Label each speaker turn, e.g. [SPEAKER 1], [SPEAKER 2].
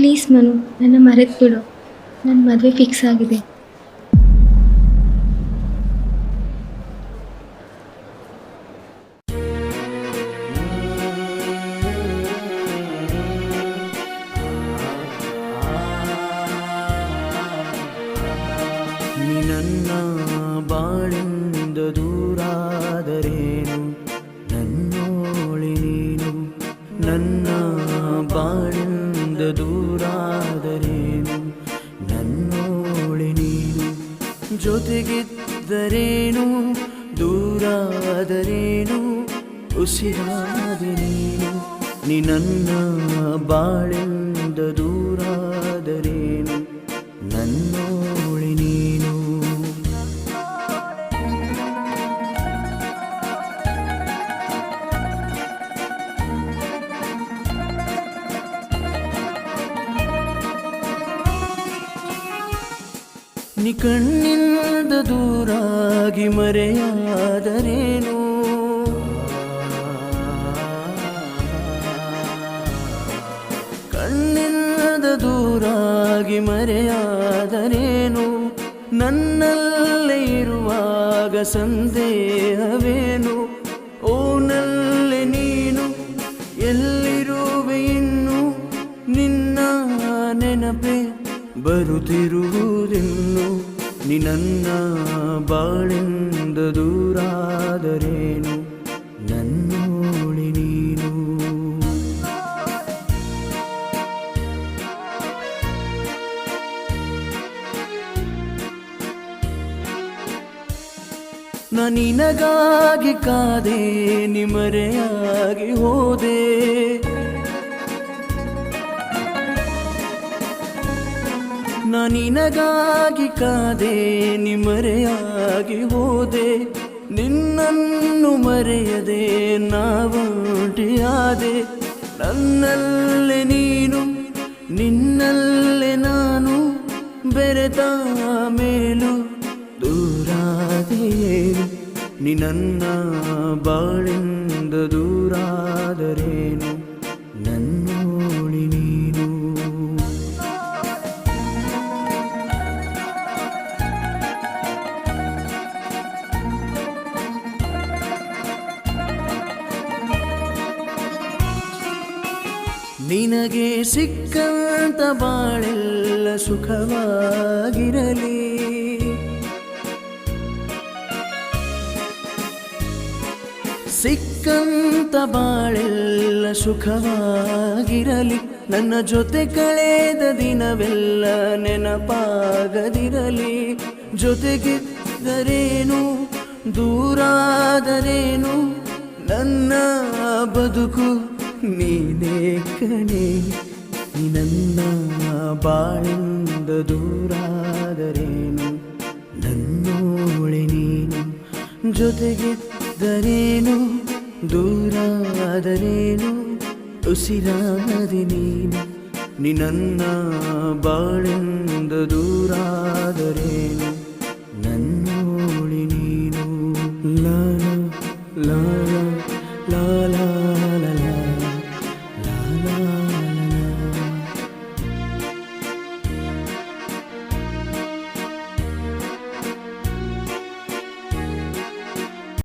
[SPEAKER 1] Please Manu, ನನ್ನ ಮರೆತು ಬಿಡು. ನನ್ನ ಮದುವೆ ಫಿಕ್ಸ್ ಆಗಿದೆ.
[SPEAKER 2] ನೀ ನನ್ನ ಬಾಳಿಂದ ದೂರಾದರೇನು, ನನ್ನೋಳಿ ನೀನು ನನ್ನ ಬಾಳಿಂದ ದೂರಾದರೇನು, ನನ್ನೋಳಿ ನೀನು ಜೊತೆಗಿದ್ದರೇನು, ದೂರಾದರೇನು, ಉಸಿರಾದ ನೀನು. ನೀ ನನ್ನ ಬಾಳಿಂದ ದೂರಾದರೇನು, ನನ್ನೋಳಿ ನೀನು. ನೀ ಕಣ್ಣಿಂದ ದೂರಾಗಿ ಮರೆಯಾದರೇನು, ಕಣ್ಣಿಂದ ದೂರಾಗಿ ಮರೆಯಾದರೇನು, ನನ್ನಲ್ಲೇ ಇರುವಾಗ ಸಂದೇಹವೇನು. ಓನಲ್ಲೇ ನೀನು ಎಲ್ಲಿರುವೆ ಇನ್ನು, ನಿನ್ನ ನೆನಪೇ ಬರುತ್ತಿರುವುದಿನ್ನು. ನೀ ನನ್ನ ಬಾಳಿಂದ ದೂರಾದರೇನು, ನನ್ನೋಳಿ ನೀನು. ನಾ ನಿನಗಾಗಿ ಕಾದೆ, ನಿಮರೆಯಾಗಿ ಹೋದೆ. ನಾ ನಿನಗಾಗಿ ಕಾದೆ, ನಿಮರೆಯಾಗಿ ಹೋದೆ. ನಿನ್ನನ್ನು ಮರೆಯದೆ ನಾವಂಟಿಯಾದೆ. ನನ್ನಲ್ಲೇ ನೀನು, ನಿನ್ನಲ್ಲೇ ನಾನು, ಬೆರೆತ ಮೇಲೂ ದೂರಾದೇನು. ನೀ ನನ್ನ ಬಾಳಿಂದ ದೂರಾದರೇನು, ನನ್ನೋಳಿ ನೀನು. ನಿನಗೆ ಸಿಕ್ಕಂತ ಬಾಳೆಲ್ಲ ಸುಖವಾಗಿರಲಿ, ಸಿಕ್ಕಂತ ಬಾಳೆಲ್ಲ ಸುಖವಾಗಿರಲಿ. ನನ್ನ ಜೊತೆ ಕಳೆದ ದಿನವೆಲ್ಲ ನೆನಪಾಗದಿರಲಿ. ಜೊತೆಗಿದ್ದರೇನು, ದೂರಾದರೇನು, ನನ್ನ ಬದುಕು ನೀನೇ ಕಣೆ. ನೀ ನನ್ನ ಬಾಳಿಂದ ದೂರಾದರೇನು, ನನ್ನೋಳೆ ನೀನು. ಜೊತೆಗಿದ್ದರೇನು, ದೂರಾದರೇನು, ಉಸಿರಾದಿ ನೀನು. ನೀ ನನ್ನ ಬಾಳಿಂದ ದೂರಾದರೇನು, ನನ್ನೋಳಿ ನೀನು. ಲಾಲ ಲಾಲ ಲಾಲ